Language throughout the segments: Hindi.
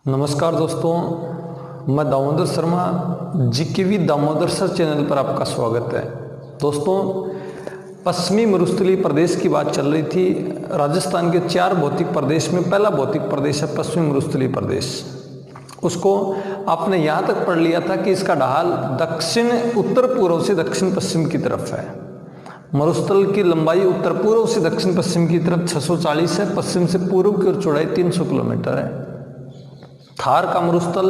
नमस्कार दोस्तों, मैं दामोदर शर्मा जीकेवी दामोदर सर चैनल पर आपका स्वागत है। दोस्तों, पश्चिमी मरुस्थलीय प्रदेश की बात चल रही थी। राजस्थान के 4 भौतिक प्रदेश में पहला भौतिक प्रदेश है पश्चिमी मरुस्थलीय प्रदेश। उसको आपने यहाँ तक पढ़ लिया था कि इसका ढाल दक्षिण उत्तर पूर्व से दक्षिण पश्चिम की तरफ है। मरुस्थल की लंबाई उत्तर पूर्व से दक्षिण पश्चिम की तरफ 640 है, पश्चिम से पूर्व की ओर चौड़ाई 300 किलोमीटर है। थार का मरुस्थल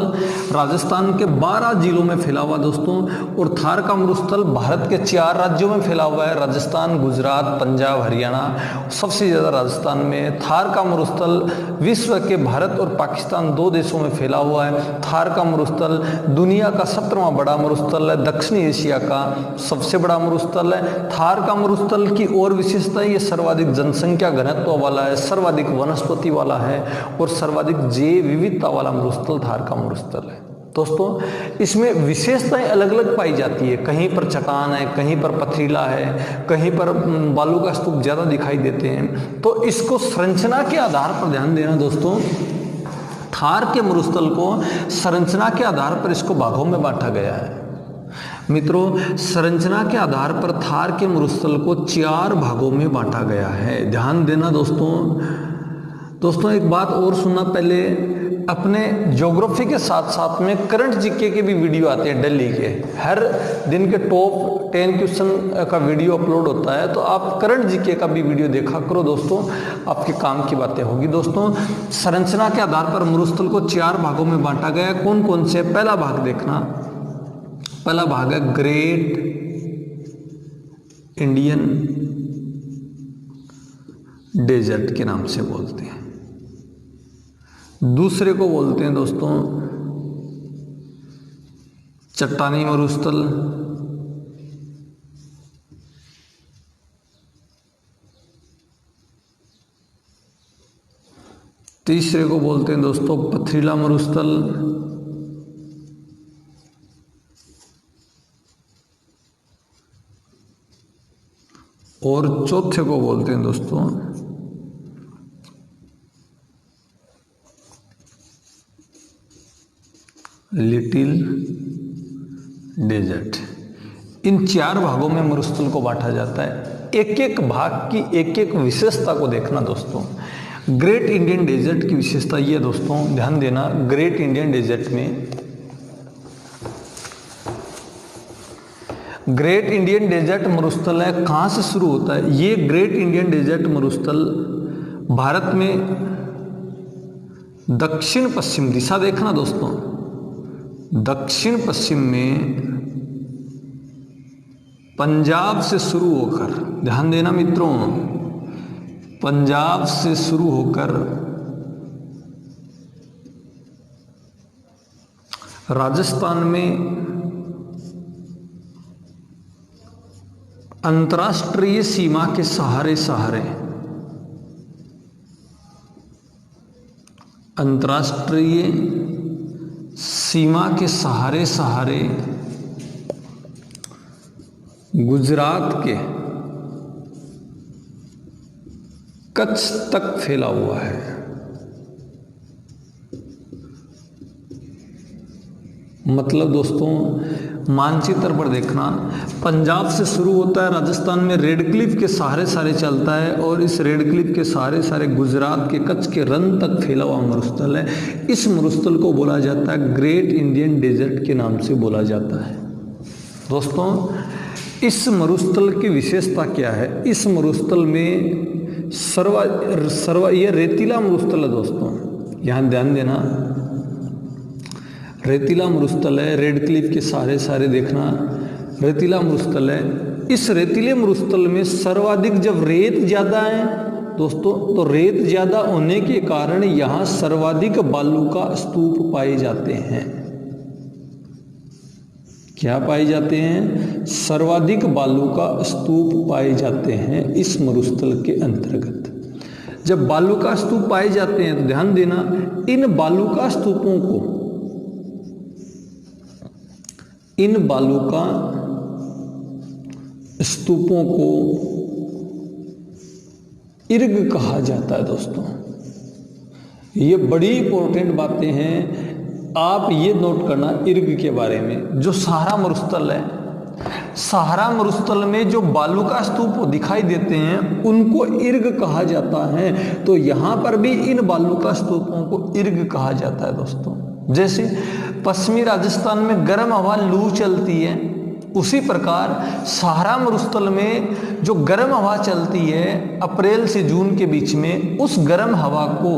राजस्थान के 12 जिलों में फैला हुआ दोस्तों, और थार का मरुस्थल भारत के 4 राज्यों में फैला हुआ है, राजस्थान, गुजरात, पंजाब, हरियाणा। सबसे ज़्यादा राजस्थान में। थार का मरुस्थल विश्व के भारत और पाकिस्तान 2 देशों में फैला हुआ है। थार का मरुस्थल दुनिया का 17वां बड़ा मरुस्थल है, दक्षिणी एशिया का सबसे बड़ा मरुस्थल है। थार का मरुस्थल की और विशेषता ये सर्वाधिक जनसंख्या घनत्व वाला है, सर्वाधिक वनस्पति वाला है और सर्वाधिक जैव विविधता वाला मरुस्थल थार का मरुस्थल है। दोस्तों, इसमें विशेषताएं अलग अलग पाई जाती है। कहीं पर चट्टान है, कहीं पर पथरीला है, कहीं पर बालू का स्तूप ज़्यादा दिखाई देते हैं। तो इसको संरचना के आधार पर ध्यान देना दोस्तों। थार के मरुस्थल को संरचना के आधार पर इसको भागों में बांटा गया है। मित्रों, संरचना के आधार पर थार के मरुस्थल को 4 भागों में बांटा गया है। ध्यान देना दोस्तों, एक बात और सुनना पहले। अपने ज्योग्राफी के साथ साथ में करंट जीके के भी वीडियो आते हैं दिल्ली के। हर दिन के टॉप 10 क्वेश्चन का वीडियो अपलोड होता है, तो आप करंट जीके का भी वीडियो देखा करो दोस्तों, आपके काम की बातें होगी। दोस्तों, संरचना के आधार पर मरुस्थल को 4 भागों में बांटा गया है। कौन कौन से? पहला भाग देखना, पहला भाग है ग्रेट इंडियन डेजर्ट के नाम से बोलते हैं। दूसरे को बोलते हैं दोस्तों चट्टानी मरुस्थल। तीसरे को बोलते हैं दोस्तों पथरीला मरुस्थल। और चौथे को बोलते हैं दोस्तों लिटिल डेजर्ट। इन 4 भागों में मरुस्थल को बांटा जाता है। एक एक भाग की एक एक विशेषता को देखना दोस्तों। ग्रेट इंडियन डेजर्ट की विशेषता ये दोस्तों, ध्यान देना। ग्रेट इंडियन डेजर्ट में ग्रेट इंडियन डेजर्ट मरुस्थल है, कहाँ से शुरू होता है? ये ग्रेट इंडियन डेजर्ट मरुस्थल भारत में दक्षिण पश्चिम दिशा देखना दोस्तों, दक्षिण पश्चिम में पंजाब से शुरू होकर, ध्यान देना मित्रों, पंजाब से शुरू होकर राजस्थान में अंतर्राष्ट्रीय सीमा के सहारे अंतर्राष्ट्रीय सीमा के सहारे गुजरात के कच्छ तक फैला हुआ है। मतलब दोस्तों, मानचित्र पर देखना, पंजाब से शुरू होता है, राजस्थान में रेड क्लिफ के सहारे चलता है, और इस रेड क्लिफ के सहारे गुजरात के कच्छ के रन तक फैला हुआ मरुस्थल है। इस मरुस्थल को बोला जाता है ग्रेट इंडियन डेजर्ट के नाम से बोला जाता है। दोस्तों, इस मरुस्थल की विशेषता क्या है? इस मरुस्थल में यह रेतीला मरुस्थल है दोस्तों, यहाँ ध्यान देना। रेतीला मरुस्थल है, रेड क्लिफ के सहारे देखना, रेतीला मरुस्थल है। इस रेतीले मरुस्थल में सर्वाधिक जब रेत ज़्यादा है दोस्तों, तो रेत ज़्यादा होने के कारण यहाँ सर्वाधिक बालू का स्तूप पाए जाते हैं। क्या पाए जाते हैं? सर्वाधिक बालू का स्तूप पाए जाते हैं इस मरुस्थल के अंतर्गत। जब बालू का स्तूप पाए जाते हैं तो ध्यान देना, इन बालू का स्तूपों को इर्ग कहा जाता है दोस्तों। ये बड़ी इंपॉर्टेंट बातें हैं, आप ये नोट करना इर्ग के बारे में। जो सहारा मरुस्थल है, सहारा मरुस्थल में जो बालू का स्तूप दिखाई देते हैं उनको इर्ग कहा जाता है। तो यहाँ पर भी इन बालू का स्तूपों को इर्ग कहा जाता है दोस्तों। जैसे पश्चिमी राजस्थान में गर्म हवा लू चलती है, उसी प्रकार सहारा मरुस्थल में जो गर्म हवा चलती है अप्रैल से जून के बीच में, उस गर्म हवा को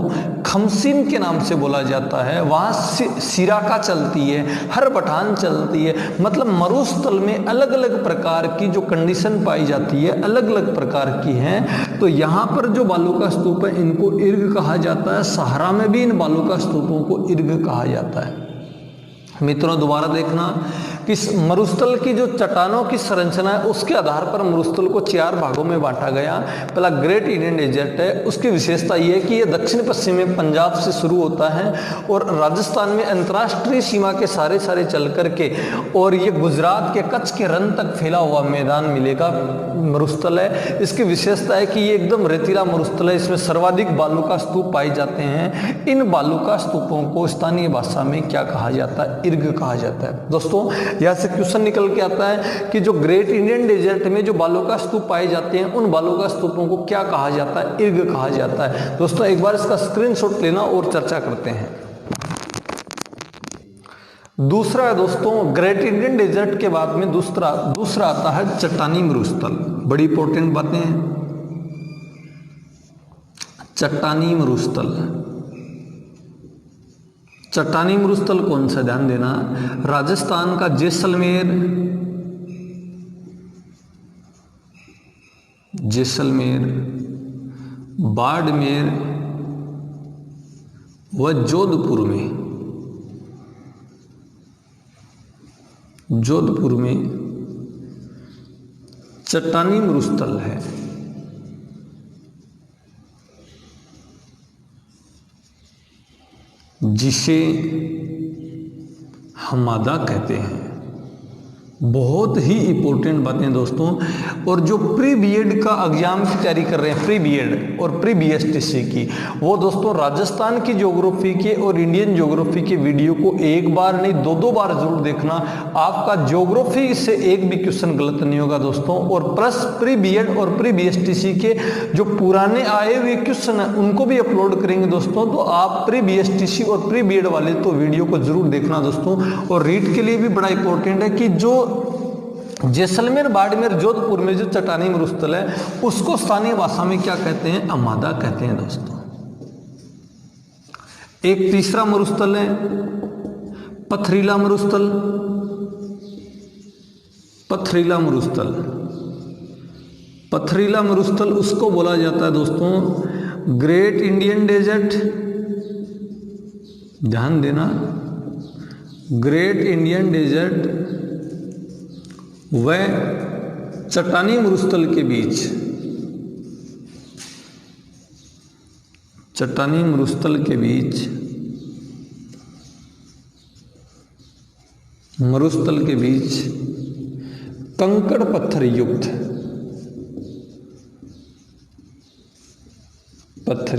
खमसीन के नाम से बोला जाता है। वहाँ सिराका चलती है, हर पठान चलती है। मतलब मरुस्थल में अलग अलग प्रकार की जो कंडीशन पाई जाती है अलग अलग प्रकार की हैं। तो यहाँ पर जो बालू का स्तूप है इनको इर्ग कहा जाता है। सहारा में भी इन बालू का स्तूपों को इर्ग कहा जाता है। मित्रों दोबारा देखना कि मरुस्थल की जो चट्टानों की संरचना है उसके आधार पर मरुस्थल को 4 भागों में बांटा गया। पहला ग्रेट इंडियन डेजर्ट है, उसकी विशेषता ये है कि ये दक्षिण पश्चिम में पंजाब से शुरू होता है और राजस्थान में अंतर्राष्ट्रीय सीमा के सारे चल करके और ये गुजरात के कच्छ के रन तक फैला हुआ मैदान मिलेगा मरुस्थल है। इसकी विशेषता है कि ये एकदम रेतीला मरुस्थल है, इसमें सर्वाधिक बालू का स्तूप पाए जाते हैं। इन बालू का स्तूपों को स्थानीय भाषा में क्या कहा जाता है? इर्ग कहा जाता है। दोस्तों यहाँ से क्वेश्चन निकल के आता है कि जो ग्रेट इंडियन डेजर्ट में जो बालू का स्तूप पाए जाते हैं उन बालू का स्तूपों को क्या कहा जाता है? इर्ग कहा जाता है। दोस्तों एक बार इसका स्क्रीनशॉट लेना और चर्चा करते हैं। दूसरा है दोस्तों, ग्रेट इंडियन डेजर्ट के बाद में दूसरा आता है चट्टानी मरुस्थल। बड़ी इंपॉर्टेंट बातें हैं। चट्टानी मरुस्थल, चट्टानी मरुस्थल कौन सा? ध्यान देना, राजस्थान का जैसलमेर, बाड़मेर व जोधपुर में चट्टानी मरुस्थल है। जिसे हमादा कहते हैं। बहुत ही इंपॉर्टेंट बातें दोस्तों। और जो प्री बीएड का एग्जाम की तैयारी कर रहे हैं, प्री बीएड और प्री बीएसटीसी की, वो दोस्तों राजस्थान की ज्योग्राफी के और इंडियन ज्योग्राफी के वीडियो को एक बार नहीं 2-2 बार जरूर देखना। आपका ज्योग्राफी से एक भी क्वेश्चन गलत नहीं होगा दोस्तों। और प्लस प्री बीएड और प्री बीएसटीसी के जो पुराने आए हुए क्वेश्चन है उनको भी अपलोड करेंगे दोस्तों। तो आप प्री बीएसटीसी और प्री बीएड वाले तो वीडियो को जरूर देखना दोस्तों। और रीड के लिए भी बड़ा इंपॉर्टेंट है कि जो जैसलमेर, बाड़मेर, जोधपुर में जो चट्टानी मरुस्थल है उसको स्थानीय भाषा में क्या कहते हैं? अमादा कहते हैं दोस्तों। एक तीसरा मरुस्थल है पथरीला मरुस्थल। पथरीला मरुस्थल उसको बोला जाता है दोस्तों ग्रेट इंडियन डेजर्ट। ध्यान देना, ग्रेट इंडियन डेजर्ट व चट्टानी मरुस्थल के बीच, मरुस्थल के बीच कंकड़ पत्थर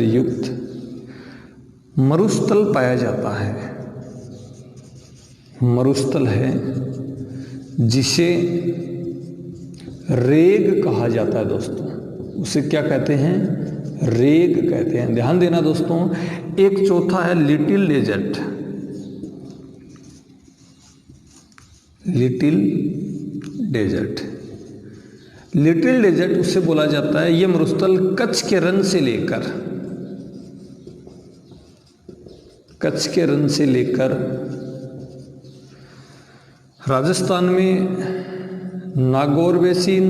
युक्त मरुस्थल पाया जाता है। मरुस्थल है जिसे रेग कहा जाता है दोस्तों। उसे क्या कहते हैं? रेग कहते हैं। ध्यान देना दोस्तों। एक चौथा है लिटिल डेजर्ट। लिटिल डेजर्ट उससे बोला जाता है, ये मरुस्थल कच्छ के रन से लेकर राजस्थान में नागौर बेसिन,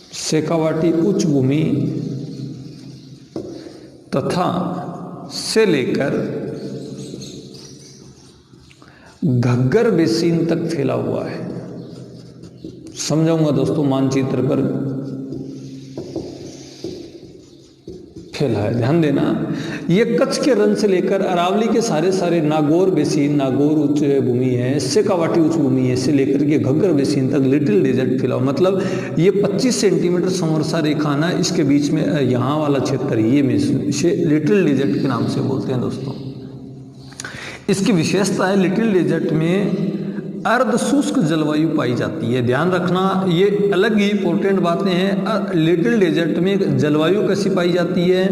शेखावाटी उच्च भूमि तथा से लेकर घग्गर बेसिन तक फैला हुआ है। समझाऊंगा दोस्तों मानचित्र पर। फैला है। ध्यान देना, ये कच्छ के रण से लेकर अरावली के सारे नागौर बेसिन, नागौर उच्च भूमि है, शेखावाटी उच्च भूमि है, से लेकर के घग्गर बेसिन तक लिटिल डेजर्ट फैला। मतलब ये 25 सेंटीमीटर समवर्षा रेखा ना, इसके बीच में यहाँ वाला क्षेत्र ये में इसे लिटिल डेजर्ट के नाम से बोलते हैं दोस्तों। इसकी विशेषता है, लिटिल डेजर्ट में अर्ध शुष्क जलवायु पाई जाती है। ध्यान रखना, ये अलग ही इंपॉर्टेंट बातें हैं। लिटिल डेजर्ट में जलवायु कैसी पाई जाती है?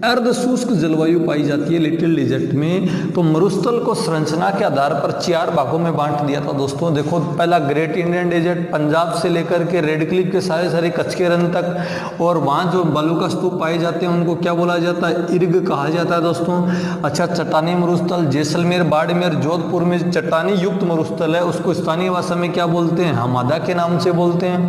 अर्ध शुष्क जलवायु पाई जाती है लिटिल डेजर्ट में। तो मरुस्थल को संरचना के आधार पर 4 भागों में बांट दिया था दोस्तों। देखो, पहला ग्रेट इंडियन डेजर्ट, पंजाब से लेकर के रेड क्लिफ के सारे कच्छ के रण तक, और वहाँ जो बालू का स्तूप पाए जाते हैं उनको क्या बोला जाता है? इर्ग कहा जाता है दोस्तों। अच्छा, चट्टानी मरुस्थल जैसलमेर, बाड़मेर, जोधपुर में चट्टानी युक्त मरुस्थल है, उसको स्थानीय भाषा में क्या बोलते हैं? हमादा के नाम से बोलते हैं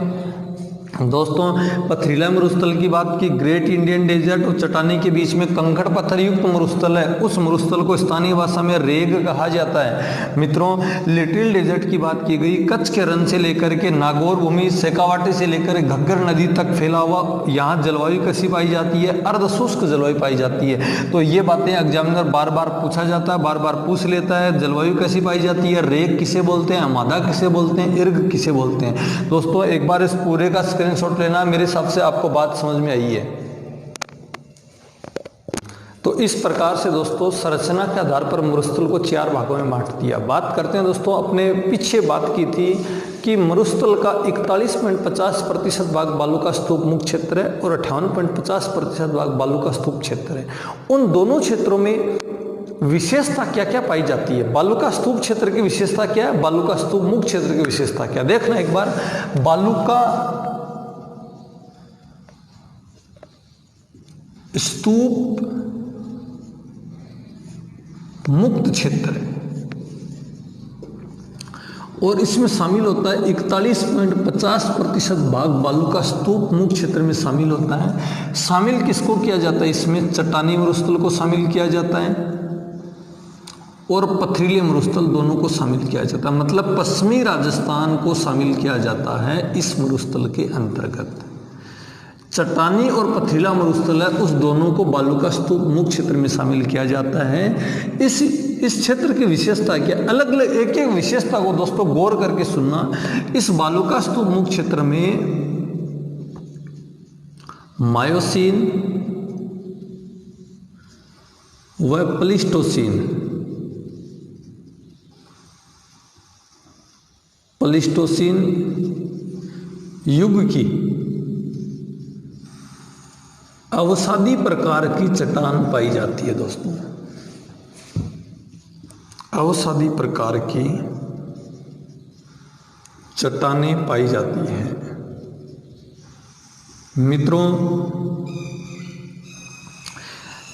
दोस्तों। पथरीला मरुस्थल की बात की, ग्रेट इंडियन डेजर्ट और चट्टानी के बीच में कंकड़ पत्थर युक्त मरुस्थल है, उस मरुस्थल को स्थानीय भाषा में रेग कहा जाता है। मित्रों, लिटिल डेजर्ट की बात की गई, कच्छ के रण से लेकर के नागौर भूमि, शेखावाटी से लेकर घग्गर नदी तक फैला हुआ, यहाँ जलवायु कैसी पाई जाती है? अर्ध शुष्क जलवायु पाई जाती है। तो ये बातें एग्जामिनर बार बार पूछा जाता है, बार बार पूछ लेता है। जलवायु कैसी पाई जाती है? रेग किसे बोलते हैं? हमादा किसे बोलते हैं? इर्ग किसे बोलते हैं? दोस्तों, एक बार इस पूरे का स्क्रीनशॉट लेना, मेरे हिसाब से आपको बात समझ में आई है। तो इस प्रकार से दोस्तों संरचना के आधार पर मरुस्थल को 4 भागों में बांट दिया। बात करते हैं दोस्तों, अपने पीछे बात की थी कि मरुस्थल का 41.50% भाग बालू का स्तूप मुक्त क्षेत्र है और 58.50% भाग बालू का स्तूप क्षेत्र है। उन दोनों क्षेत्रों में विशेषता क्या क्या पाई जाती है? बालू का स्तूप क्षेत्र की विशेषता क्या है? बालू का स्तूप मुक्त क्षेत्र की विशेषता क्या? देखना एक बार, बालू का स्तूप मुक्त क्षेत्र है और इसमें शामिल होता है 41.50% भाग बालू का स्तूप मुक्त क्षेत्र में शामिल होता है। शामिल किसको किया जाता है? इसमें चट्टानी मरुस्थल को शामिल किया जाता है और पथरीले मरुस्थल दोनों को शामिल किया जाता है। मतलब पश्चिमी राजस्थान को शामिल किया जाता है इस मरुस्थल के अंतर्गत। चट्टानी और पथरीला मरुस्थल है, उस दोनों को बालू का स्तूप मुक्त क्षेत्र में शामिल किया जाता है। इस क्षेत्र की विशेषता क्या? अलग अलग एक एक विशेषता को दोस्तों गौर करके सुनना। इस बालू का स्तूप मुक्त क्षेत्र में मायोसीन व प्लीस्टोसीन युग की अवसादी प्रकार की चट्टान पाई जाती है दोस्तों। अवसादी प्रकार की चट्टानें पाई जाती हैं। मित्रों,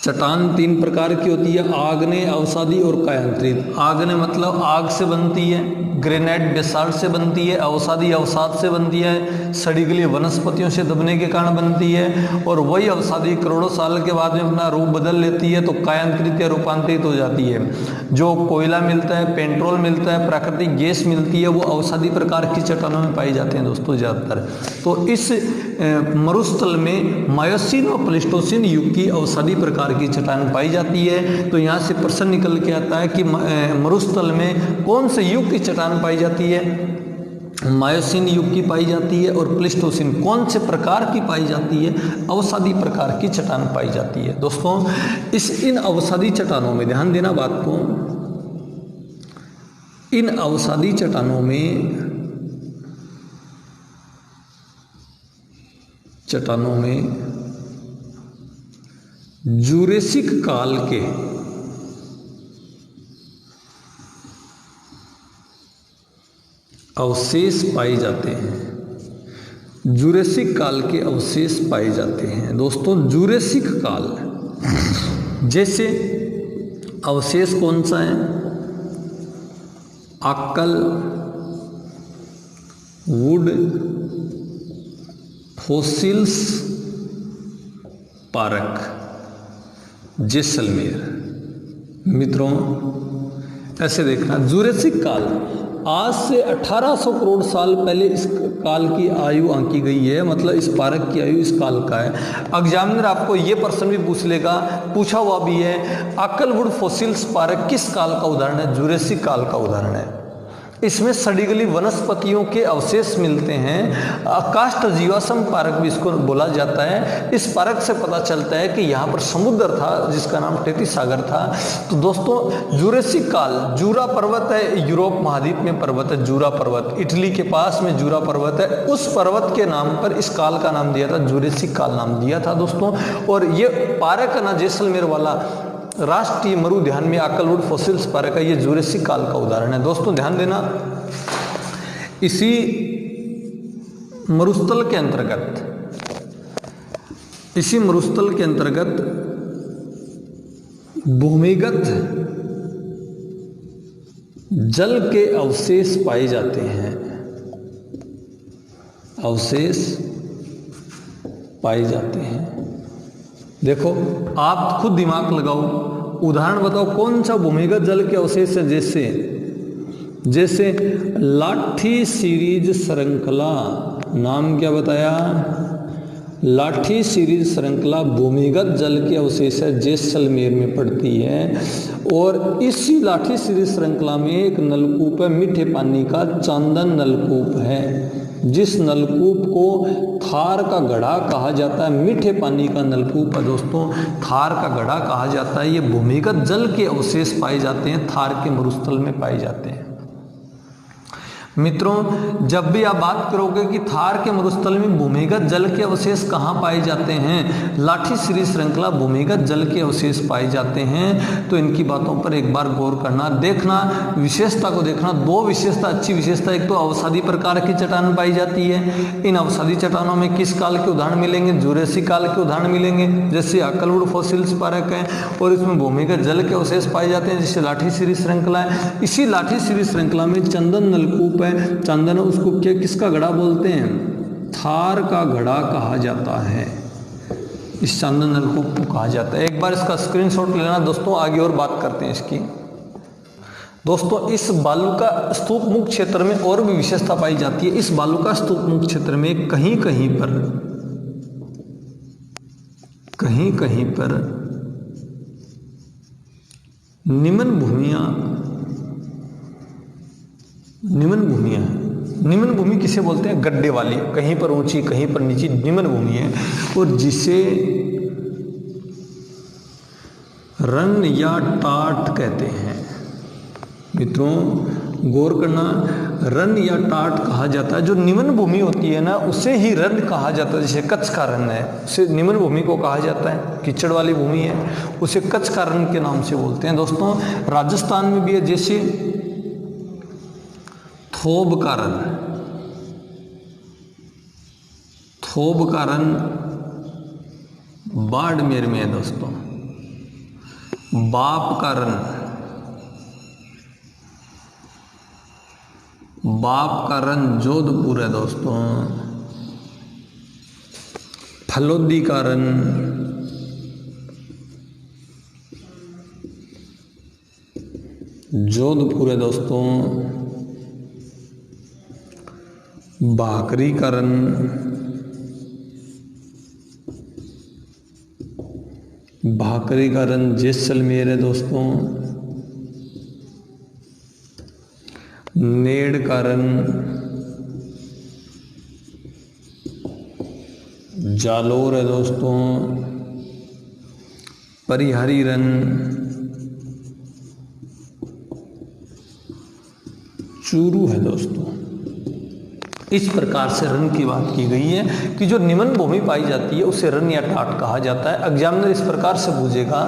चट्टान 3 प्रकार की होती है, आग्नेय, अवसादी और कायांतरित। आग्नेय मतलब आग से बनती है, ग्रेनाइट बेसाल्ट से बनती है, अवसादी अवसाद से बनती है, सड़ी गली वनस्पतियों से दबने के कारण बनती है, और वही अवसादी करोड़ों साल के बाद में अपना रूप बदल लेती है तो कायांतरित या रूपांतरित हो जाती है। जो कोयला मिलता है, पेट्रोल मिलता है, प्राकृतिक गैस मिलती है, वो अवसादी प्रकार की चट्टानों में पाई जाते हैं दोस्तों ज़्यादातर। तो इस मरुस्थल में मायोसीन और प्लीस्टोसीन युग की अवसादी प्रकार की चट्टान पाई जाती है। तो यहाँ से प्रश्न निकल के आता है कि मरुस्थल में कौन से युग की चट्टान पाई जाती है? मायोसीन युग की पाई जाती है। और प्लीस्टोसीन कौन से प्रकार की पाई जाती है? अवसादी प्रकार की चट्टान पाई जाती है। दोस्तों, इन अवसादी चट्टानों में ध्यान देना बात को, इन अवसादी चट्टानों में जूरेसिक काल के अवशेष पाए जाते हैं। जूरेसिक काल के अवशेष पाए जाते हैं दोस्तों। जूरेसिक काल जैसे अवशेष कौन सा है? आक्कल, वुड, फॉसिल्स, पारक, जैसलमेर। मित्रों, ऐसे देखना, जूरेसिक काल आज से 1800 करोड़ साल पहले इस काल की आयु आंकी गई है, मतलब इस पारक की आयु इस काल का है। एग्जामिनर आपको ये प्रश्न भी पूछ लेगा, पूछा हुआ भी है, अक्कलवुड फॉसिल्स पारक किस काल का उदाहरण है? जुरेसिक काल का उदाहरण है। इसमें सड़ी गली वनस्पतियों के अवशेष मिलते हैं। काष्ठ जीवाश्म पारक भी इसको बोला जाता है। इस पारक से पता चलता है कि यहाँ पर समुद्र था जिसका नाम टेथिस सागर था। तो दोस्तों जुरेसिक काल, जूरा पर्वत है, यूरोप महाद्वीप में पर्वत है जूरा पर्वत, इटली के पास में जूरा पर्वत है, उस पर्वत के नाम पर इस काल का नाम दिया था, जुरेसिक काल नाम दिया था दोस्तों। और ये पारक ना जैसलमेर वाला राष्ट्रीय मरु उद्यान में अक्कलवुड फॉसिल्स पारक है, ये जुरेसिक काल का उदाहरण है। दोस्तों ध्यान देना, इसी मरुस्थल के अंतर्गत भूमिगत जल के अवशेष पाए जाते हैं, देखो आप खुद दिमाग लगाओ, उदाहरण बताओ कौन सा भूमिगत जल के अवशेष है? जैसे लाठी सीरीज श्रृंखला, नाम क्या बताया? लाठी सीरीज श्रृंखला भूमिगत जल के अवशेष है, जैसलमेर में पड़ती है। और इसी लाठी सीरीज श्रृंखला में एक नलकूप है, मीठे पानी का चांदन नलकूप है, जिस नलकूप को थार का गढ़ा कहा जाता है। मीठे पानी का नलकूप है दोस्तों, थार का गढ़ा कहा जाता है। ये भूमिगत जल के अवशेष पाए जाते हैं, थार के मरुस्थल में पाए जाते हैं। मित्रों जब भी आप बात करोगे कि थार के मरुस्थल में भूमिगत जल के अवशेष कहाँ पाए जाते हैं, लाठी सीरीज श्रृंखला भूमिगत जल के अवशेष पाए जाते हैं, तो इनकी बातों पर एक बार गौर करना, देखना, विशेषता को देखना। दो विशेषता, अच्छी विशेषता, एक तो अवसादी प्रकार की चट्टान पाई जाती है। इन अवसादी चट्टानों में किस काल के उदाहरण मिलेंगे? जुरेसिक काल के उदाहरण मिलेंगे, जैसे अक्कलवुड फॉसिल्स पारक है, और इसमें भूमिगत जल के अवशेष पाए जाते हैं, जैसे लाठी सीरीज श्रृंखला है। इसी लाठी सीरीज श्रृंखला में चंदन नलकूप, चंदन उसको क्या किसका घड़ा बोलते हैं? थार का घड़ा कहा जाता है, इस चंदन नलकूप को कहा जाता है। एक बार इसका स्क्रीनशॉट लेना दोस्तों, आगे और बात करते हैं इसकी। दोस्तों इस बालुका स्तूप मुक्त क्षेत्र में और भी विशेषता पाई जाती है। इस बालुका स्तूप मुक्त क्षेत्र में कहीं कहीं पर निम्न भूमियां हैं। निम्न भूमि किसे बोलते हैं? गड्ढे वाली, कहीं पर ऊंची कहीं पर नीची निम्न भूमि है, और जिसे रन या टाट कहते हैं। मित्रों गौर करना, रन या टाट कहा जाता है। जो निम्न भूमि होती है ना, उसे ही रन कहा जाता है। जैसे कच्छ का रन है, उसे निम्न भूमि को कहा जाता है। कीचड़ वाली भूमि है, उसे कच्छ का रन के नाम से बोलते हैं। दोस्तों राजस्थान में भी है, जैसे थोब का रन बाड़मेर में है दोस्तों। बाप का रन जोधपुर है दोस्तों। फलोदी का रन जोधपुर है दोस्तों। भाकरी का रन जैसलमेर है दोस्तों। नेड़ का रन जालोर है दोस्तों। परिहारी रन चूरू है दोस्तों। इस प्रकार से रन की बात की गई है कि जो निम्न भूमि पाई जाती है उसे रन या टाट कहा जाता है। एग्जामिनर इस प्रकार से पूछेगा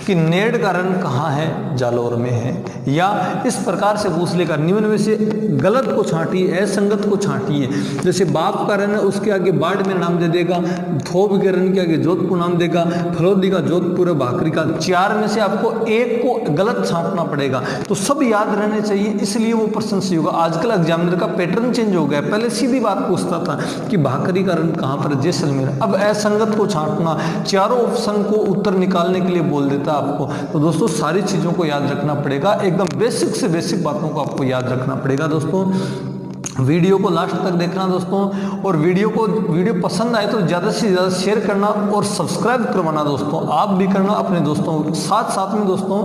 कि नेड़ का रन कहाँ है? जालोर में है। या इस प्रकार से पूछ लेगा, निम्न में से गलत को छांटिए, असंगत को छांटिए। जैसे बाप का रन है, उसके आगे बाड़मेर नाम दे देगा। थोब के रन के आगे जोधपुर नाम देगा। फलोदी का जोधपुर है, भाकरी का। चार में से आपको एक को गलत छांटना पड़ेगा, तो सब याद रहने चाहिए, इसलिए वो प्रश्न सही होगा। आजकल एग्जामिनर का पैटर्न चेंज हो गया। पहले पहले सीधी बात पूछता था कि भाकरी का रण कहाँ पर, जैसलमेर। अब असंगत को छांटना, चारों ऑप्शन को उत्तर निकालने के लिए बोल देता आपको। तो दोस्तों सारी चीज़ों को याद रखना पड़ेगा, एकदम बेसिक से बेसिक बातों को आपको याद रखना पड़ेगा। दोस्तों वीडियो को लास्ट तक देखना दोस्तों, और वीडियो पसंद आए तो ज़्यादा से ज़्यादा शेयर करना और सब्सक्राइब करवाना दोस्तों, आप भी करना अपने दोस्तों साथ साथ में। दोस्तों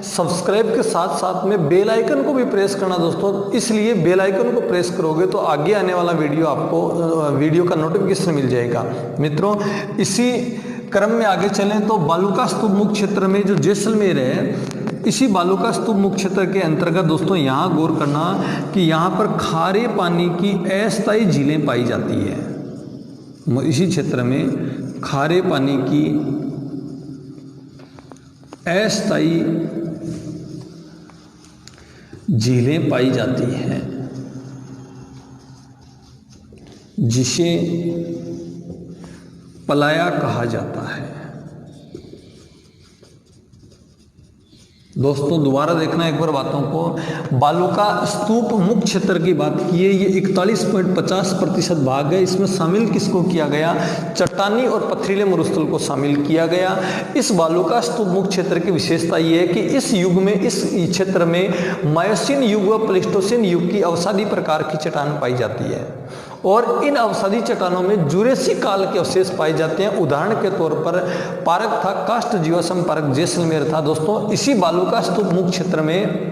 सब्सक्राइब के साथ साथ में बेल आइकन को भी प्रेस करना दोस्तों, इसलिए बेल आइकन को प्रेस करोगे तो आगे आने वाला वीडियो का नोटिफिकेशन मिल जाएगा। मित्रों इसी क्रम में आगे चलें तो बालूका स्तूप मुख्य क्षेत्र में जो जैसलमेर है, इसी बालूका स्तूप मुख्य क्षेत्र के अंतर्गत दोस्तों यहाँ गौर करना कि यहाँ पर खारे पानी की अस्थायी झीलें पाई जाती है। इसी क्षेत्र में खारे पानी की अस्थायी झीलें पाई जाती हैं, जिसे पलाया कहा जाता है। दोस्तों दोबारा देखना एक बार बातों को, बालूका स्तूप मुख्य क्षेत्र की बात की है, ये 41.50% भाग है। इसमें शामिल किसको किया गया, चट्टानी और पथरीले मरुस्थल को शामिल किया गया। इस बालूका स्तूप मुख्य क्षेत्र की विशेषता ये है कि इस युग में, इस क्षेत्र में मायोसीन युग व प्लेस्टोसीन युग की अवसादी प्रकार की चट्टान पाई जाती है, और इन अवसादी चट्टानों में जुरेसिक काल के अवशेष पाए जाते हैं। उदाहरण के तौर पर पार्क था, काष्ठ जीवाश्म पार्क जैसलमेर था। दोस्तों इसी बालूका स्तूप मुख्य क्षेत्र में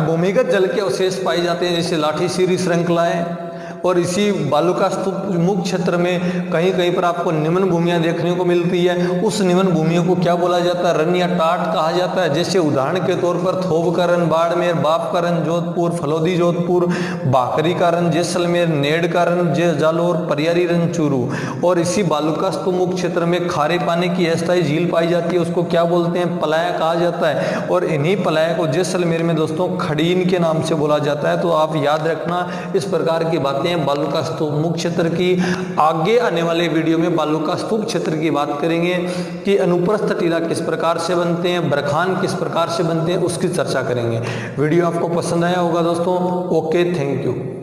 भूमिगत जल के अवशेष पाए जाते हैं, जैसे लाठी सीरी श्रृंखलाएं। और इसी बालूका स्तूप मुख्य क्षेत्र में कहीं कहीं पर आपको निम्न भूमियां देखने को मिलती है। उस निम्न भूमियों को क्या बोला जाता है, रन या टाट कहा जाता है। जैसे उदाहरण के तौर पर थोब का रन बाड़मेर, बाप का रन जोधपुर, फलोदी जोधपुर, बाकरी का रन जैसलमेर, नेड़ का रन जालोर, परियारी रन चूरू। और इसी बालूका स्तूप मुख्य क्षेत्र में खारे पानी की अस्थायी झील पाई जाती है, उसको क्या बोलते हैं, पलाया कहा जाता है। और इन्हीं पलाया को जैसलमेर में दोस्तों खड़ीन के नाम से बोला जाता है। तो आप याद रखना इस प्रकार की बातें बालूका स्तूप मुख्य क्षेत्र की। आगे आने वाले वीडियो में बालूका स्तूप क्षेत्र की बात करेंगे कि अनुप्रस्थ टीला किस प्रकार से बनते हैं, बरखान किस प्रकार से बनते हैं, उसकी चर्चा करेंगे। वीडियो आपको पसंद आया होगा दोस्तों। Okay, thank you.